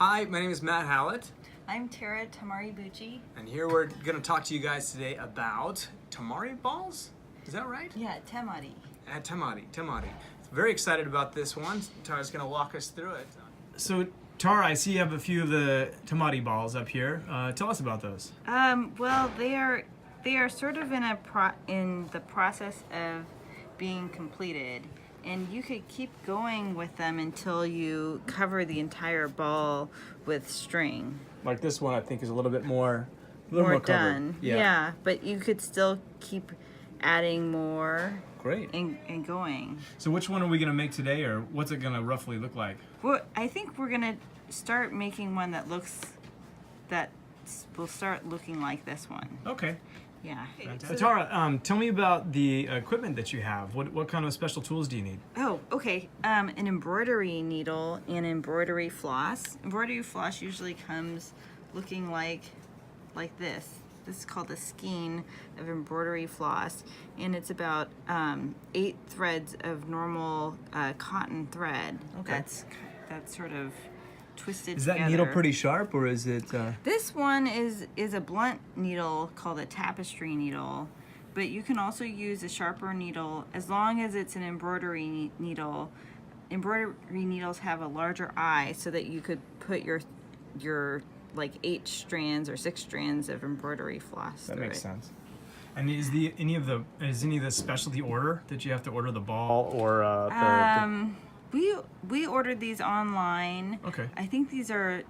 Hi, my name is Matt Hallett, I'm Tara Temari, and here we're going to talk to you guys today about Tamari balls. Is that right? Yeah, Temari. Tamari. Very excited about this one. Tara's going to walk us through it. So, Tara, I see you have a few of the Tamari balls up here. Tell us about those. Well, they are sort of in the process of being completed, and you could keep going with them until you cover the entire ball with string. Like this one, I think is a little bit more More covered. done. Yeah, but you could still keep adding more. Great. And going. So, which one are we going to make today, or what's it going to roughly look like? Well, I think we're gonna start making one that will start looking like this one. Okay. Yeah. Tara, tell me about the equipment that you have. What kind of special tools do you need? Oh, okay. An embroidery needle and embroidery floss. Embroidery floss usually comes looking like this. This is called a skein of embroidery floss, and it's about 8 threads of normal cotton thread. Okay. That's sort of twisted Is together. that needle pretty sharp, or is it? This one is a blunt needle called a tapestry needle, but you can also use a sharper needle as long as it's an embroidery needle. Embroidery needles have a larger eye so that you could put your like 8 strands or 6 strands of embroidery floss. That through makes it. sense. And is any of the specialty order that you have to order the ball or We ordered these online. Okay. I think these are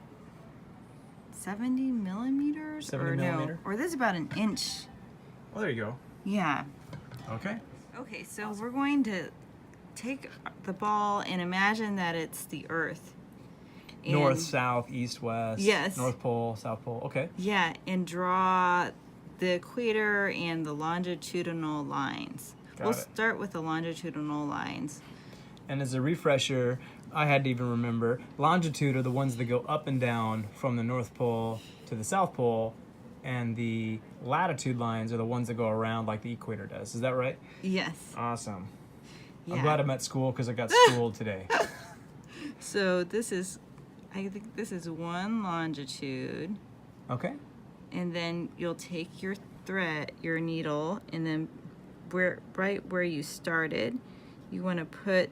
70 millimeters 70 or millimeter? no, or this is about an inch. Oh, there you go. Yeah. Okay. Okay, so we're going to take the ball and imagine that it's the Earth. And, North, south, east, west. Yes. North Pole, South Pole. Okay. Yeah, and draw the equator and the longitudinal lines. We'll start with the longitudinal lines. And as a refresher, I had to even remember, longitude are the ones that go up and down from the North Pole to the South Pole, and the latitude lines are the ones that go around like the equator does. Is that right? Yes. Awesome. Yeah. I'm glad I'm at school because I got schooled today. So I think this is one longitude, Okay. and then you'll take your thread, your needle, and then right where you started, you want to put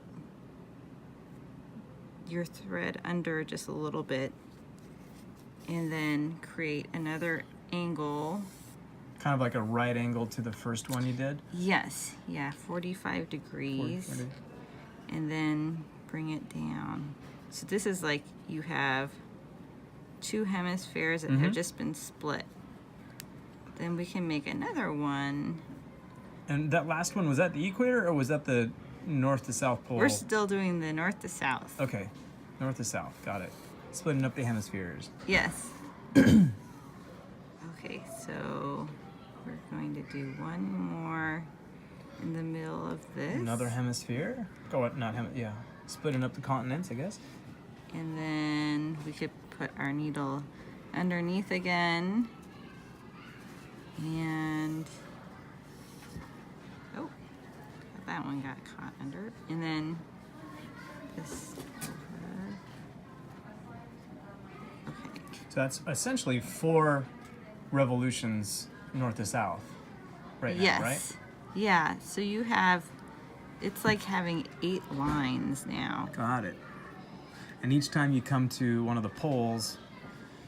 your thread under just a little bit, and then create another angle. Kind of like a right angle to the first one you did. Yes, yeah, 45 degrees. 40. And then bring it down. So this is like you have 2 hemispheres that have just been split. Then we can make another one. And that last one, was that the equator or was that the north to south pole? We're still doing the north to south. Okay, north to south. Got it. Splitting up the hemispheres. Yes. Okay, so we're going to do one more in the middle of this. Another hemisphere. Yeah. Splitting up the continents, I guess. And then we could put our needle underneath again. And oh, that one got caught under. And then this over. Okay. So that's essentially 4 revolutions north to south right Yes. now, right? Yeah. So you have, it's like having 8 lines now. Got it. And each time you come to one of the poles,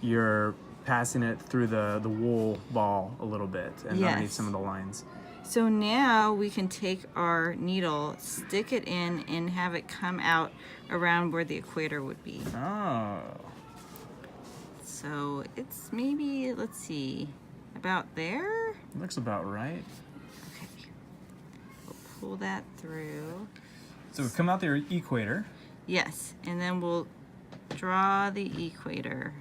you're passing it through the wool ball a little bit and Yes. underneath some of the lines. So now we can take our needle, stick it in, and have it come out around where the equator would be. Oh. So it's maybe, let's see, about there? Looks about right. Okay. We'll pull that through. So we've come out the equator. Yes, and then we'll draw the equator.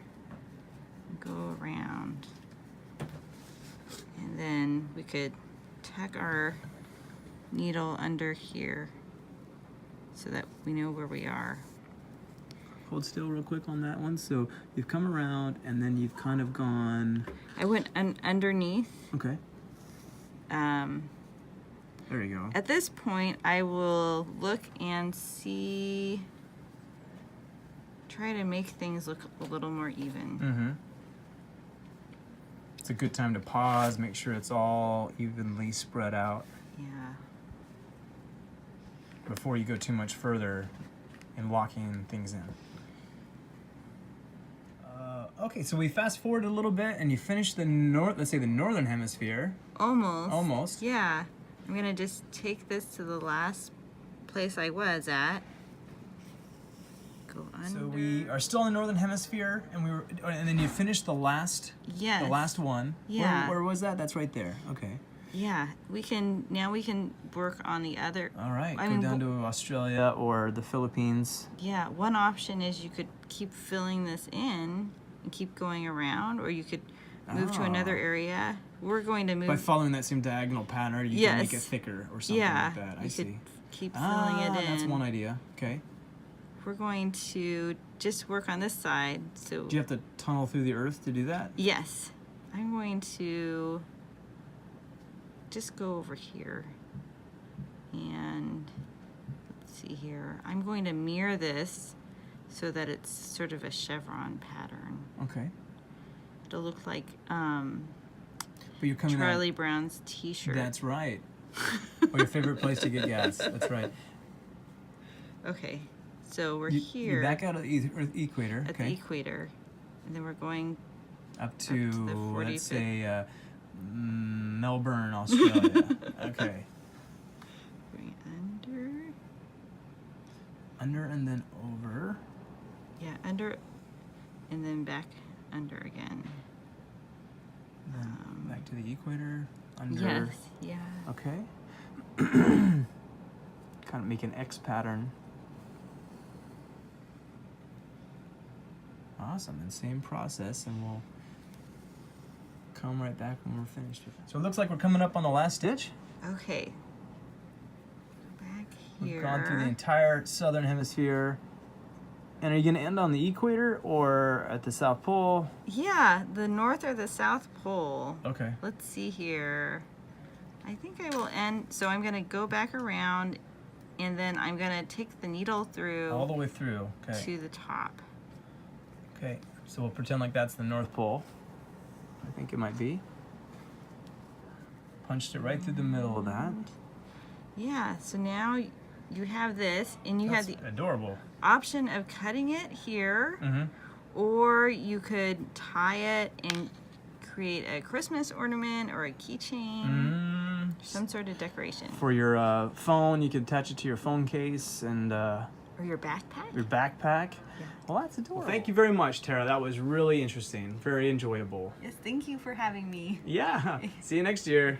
Go around. And then we could tuck our needle under here so that we know where we are. Hold still real quick on that one. So you've come around and then you've kind of gone. I went underneath. Okay. There you go. At this point, I will look and see, try to make things look a little more even. Mm-hmm. It's a good time to pause, make sure it's all evenly spread out Yeah. before you go too much further in locking things in. Okay, so we fast forward a little bit and you finish the let's say the northern hemisphere. Almost. Almost. Yeah. I'm gonna just take this to the last place I was at. Go under. So we are still in the northern hemisphere, and then you finished the last Yes. the last one. Yeah. Where was that? That's right there. Okay. Yeah. We can work on the other. All right. I Go mean, down to Australia or the Philippines. Yeah. One option is you could keep filling this in and keep going around, or you could move to another area. We're going to move. By following that same diagonal pattern, you can make it thicker or something yeah, like that. I you see. could keep filling it in. That's one idea. Okay. We're going to just work on this side. So Do you have to tunnel through the earth to do that? yes, I'm going to just go over here and let's see here. I'm going to mirror this so that it's sort of a chevron pattern. Okay. It'll look like But you're coming Charlie Brown's T-shirt. That's right. Or your favorite place to get gas. That's right. Okay, so we're You here back out of the equator. at the Okay. equator, and then we're going Up to, the 45th. let's say, Melbourne, Australia. Okay. under. Under and then over. Yeah, under, and then back under again. Then back to the equator. Under. Yes, yeah. Okay. Kind of make an X pattern. Awesome, and same process, and we'll come right back when we're finished with it. So it looks like we're coming up on the last stitch. Okay. Back here. We've gone through the entire southern hemisphere. And are you going to end on the equator or at the South Pole? Yeah, the North or the South Pole. Okay. Let's see here. I think I will end, so I'm going to go back around, and then I'm going to take the needle through All the way through. Okay. to the top. Okay. So we'll pretend like that's the North Pole. I think it might be. Punched it right through the middle of that. Yeah, so now you have this, and you That's have the adorable. option of cutting it here, Mm-hmm. or you could tie it and create a Christmas ornament or a keychain, some sort of decoration. For your phone, you could attach it to your phone case and Or your backpack. your backpack. Yeah. Well, that's adorable. Well, thank you very much, Tara. That was really interesting. Very enjoyable. Yes, thank you for having me. Yeah. See you next year.